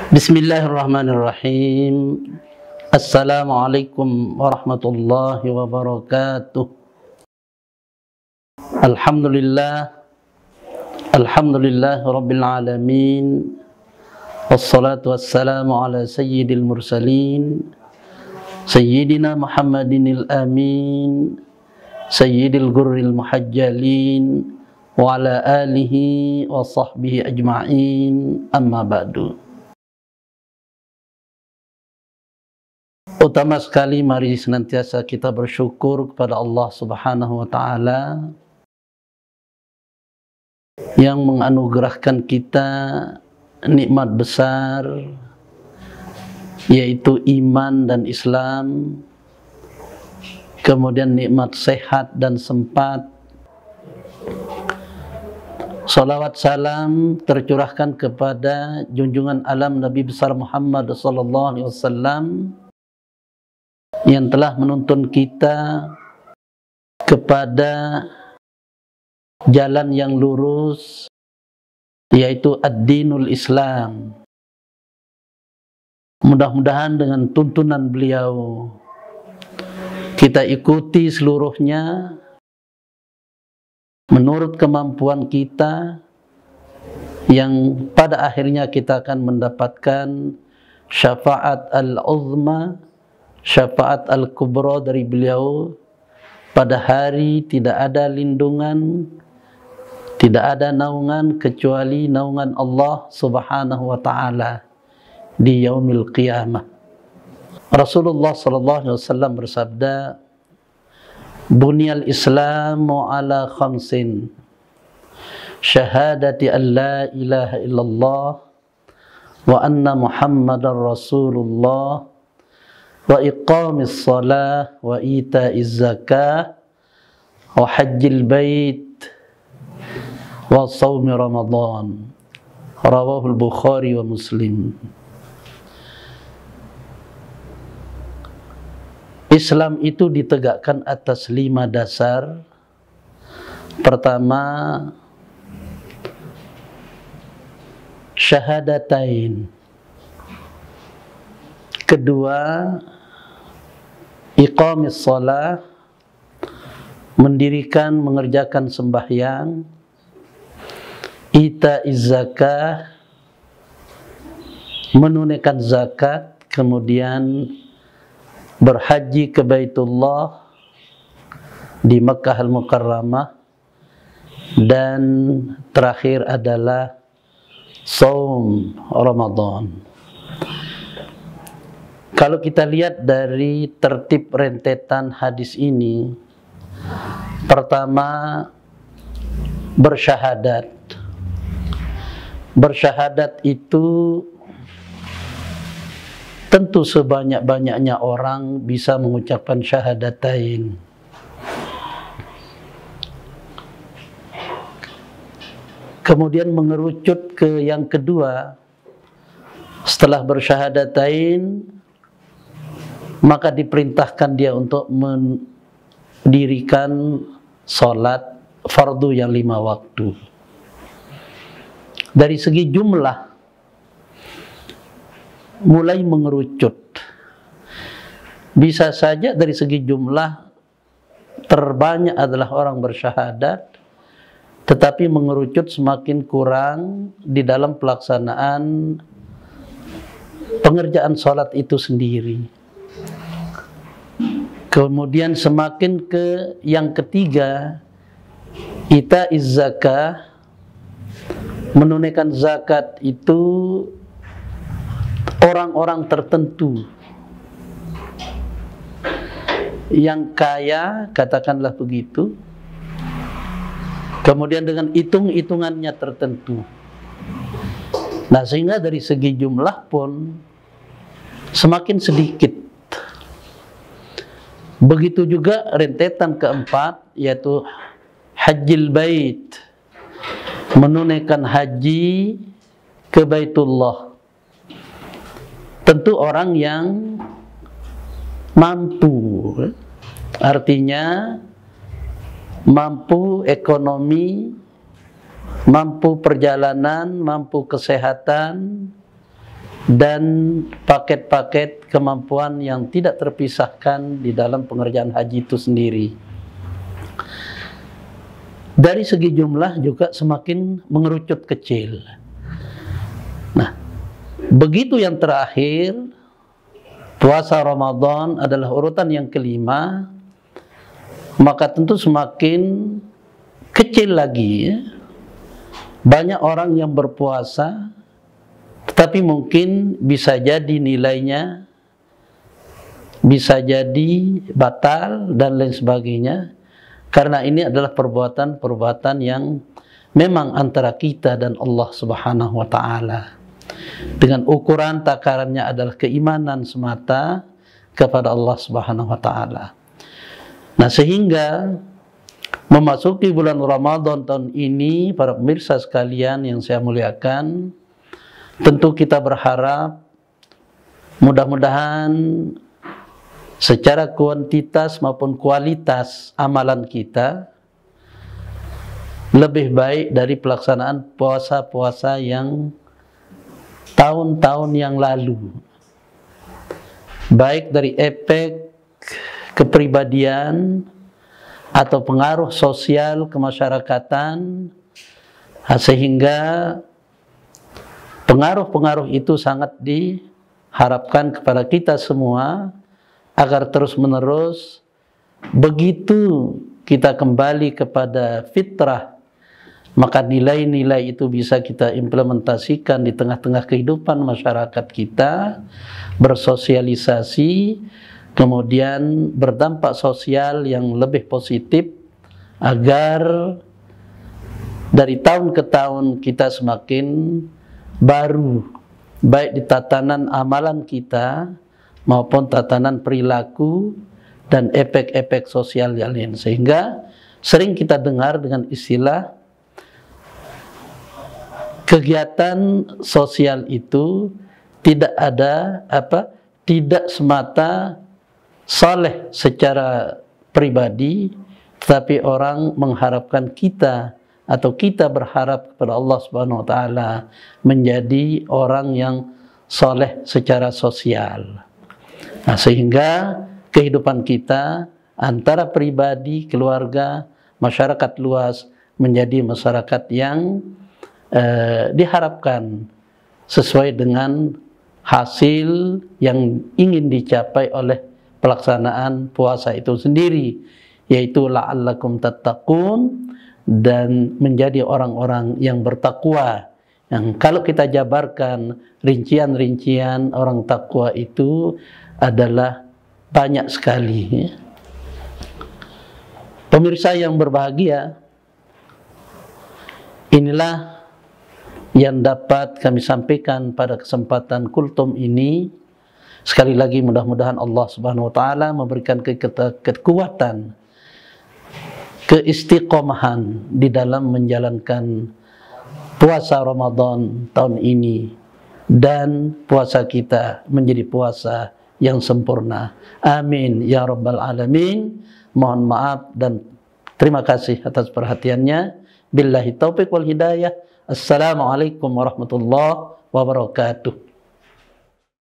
Bismillahirrahmanirrahim. Assalamualaikum warahmatullahi wabarakatuh. Alhamdulillah rabbil alamin. Wassalatu wassalamu ala sayyidil mursalin sayyidina Muhammadinil amin, sayyidil gurril muhajjalin, wa ala alihi wa sahbihi ajma'in, amma ba'du. Utama sekali mari senantiasa kita bersyukur kepada Allah Subhanahu wa Ta'ala yang menganugerahkan kita nikmat besar, yaitu iman dan Islam, kemudian nikmat sehat dan sempat. Salawat salam tercurahkan kepada junjungan alam Nabi besar Muhammad sallallahu alaihi wasallam yang telah menuntun kita kepada jalan yang lurus, yaitu ad-dinul Islam. Mudah-mudahan dengan tuntunan beliau kita ikuti seluruhnya menurut kemampuan kita, yang pada akhirnya kita akan mendapatkan syafaat al-uzma, syafaat al-kubra dari beliau pada hari tidak ada lindungan, tidak ada naungan kecuali naungan Allah Subhanahu wa Ta'ala di yaumil qiyamah. Rasulullah sallallahu alaihi wasallam bersabda, "Bunyal Islamu ala khamsin, syahadati an la ilaha illallah wa anna Muhammadar Rasulullah wa iqamis salah wa ita'iz zakah wa hajjil bait wa shaumi Ramadan." Rawahul Bukhari wa Muslim. Islam itu ditegakkan atas 5 dasar. Pertama, syahadatain. Kedua, iqamis shalah, mendirikan, mengerjakan sembahyang. Ita'iz zakah, menunaikan zakat. Kemudian berhaji ke Baitullah di Makkah Al-Mukarramah. Dan terakhir adalah shaum Ramadan. Kalau kita lihat dari tertib rentetan hadis ini, pertama, bersyahadat. Bersyahadat itu tentu sebanyak-banyaknya orang bisa mengucapkan syahadatain. Kemudian mengerucut ke yang kedua, setelah bersyahadatain, maka diperintahkan dia untuk mendirikan sholat fardu yang 5 waktu. Dari segi jumlah mulai mengerucut. Bisa saja dari segi jumlah terbanyak adalah orang bersyahadat, tetapi mengerucut semakin kurang di dalam pelaksanaan pengerjaan sholat itu sendiri. Kemudian semakin ke yang ketiga, ita'iz zakah, menunaikan zakat itu orang-orang tertentu yang kaya, katakanlah begitu, kemudian dengan hitung-hitungannya tertentu. Nah, sehingga dari segi jumlah pun semakin sedikit. Begitu juga rentetan keempat, yaitu hajjil bait, menunaikan haji ke Baitullah. Tentu orang yang mampu, artinya mampu ekonomi, mampu perjalanan, mampu kesehatan, dan paket-paket kemampuan yang tidak terpisahkan di dalam pengerjaan haji itu sendiri. Dari segi jumlah juga semakin mengerucut kecil. Nah, begitu yang terakhir, puasa Ramadan adalah urutan yang kelima, maka tentu semakin kecil lagi ya. Banyak orang yang berpuasa, tetapi mungkin bisa jadi nilainya bisa jadi batal dan lain sebagainya, karena ini adalah perbuatan-perbuatan yang memang antara kita dan Allah Subhanahu wa Ta'ala, dengan ukuran takarannya adalah keimanan semata kepada Allah Subhanahu wa Ta'ala. Nah, sehingga memasuki bulan Ramadan tahun ini, para pemirsa sekalian yang saya muliakan, tentu kita berharap mudah-mudahan secara kuantitas maupun kualitas amalan kita lebih baik dari pelaksanaan puasa-puasa yang tahun-tahun yang lalu, baik dari efek kepribadian atau pengaruh sosial kemasyarakatan, sehingga pengaruh-pengaruh itu sangat diharapkan kepada kita semua agar terus-menerus begitu kita kembali kepada fitrah, maka nilai-nilai itu bisa kita implementasikan di tengah-tengah kehidupan masyarakat kita, bersosialisasi, kemudian berdampak sosial yang lebih positif, agar dari tahun ke tahun kita semakin baru, baik di tatanan amalan kita maupun tatanan perilaku dan efek-efek sosial yang lain. Sehingga sering kita dengar dengan istilah kegiatan sosial itu tidak ada tidak semata saleh secara pribadi, tetapi orang mengharapkan kita atau kita berharap kepada Allah Subhanahu wa Ta'ala menjadi orang yang saleh secara sosial. Nah, sehingga kehidupan kita antara pribadi, keluarga, masyarakat luas menjadi masyarakat yang diharapkan sesuai dengan hasil yang ingin dicapai oleh pelaksanaan puasa itu sendiri, yaitu la'allakum tattaqun, dan menjadi orang-orang yang bertakwa. Yang kalau kita jabarkan rincian-rincian orang takwa itu adalah banyak sekali. Pemirsa yang berbahagia, inilah yang dapat kami sampaikan pada kesempatan kultum ini. Sekali lagi mudah-mudahan Allah Subhanahu wa Ta'ala memberikan kekuatan, keistiqomahan di dalam menjalankan puasa Ramadan tahun ini, dan puasa kita menjadi puasa yang sempurna. Amin ya rabbal alamin. Mohon maaf dan terima kasih atas perhatiannya. Billahi taufiq wal hidayah. Assalamualaikum warahmatullahi wabarakatuh.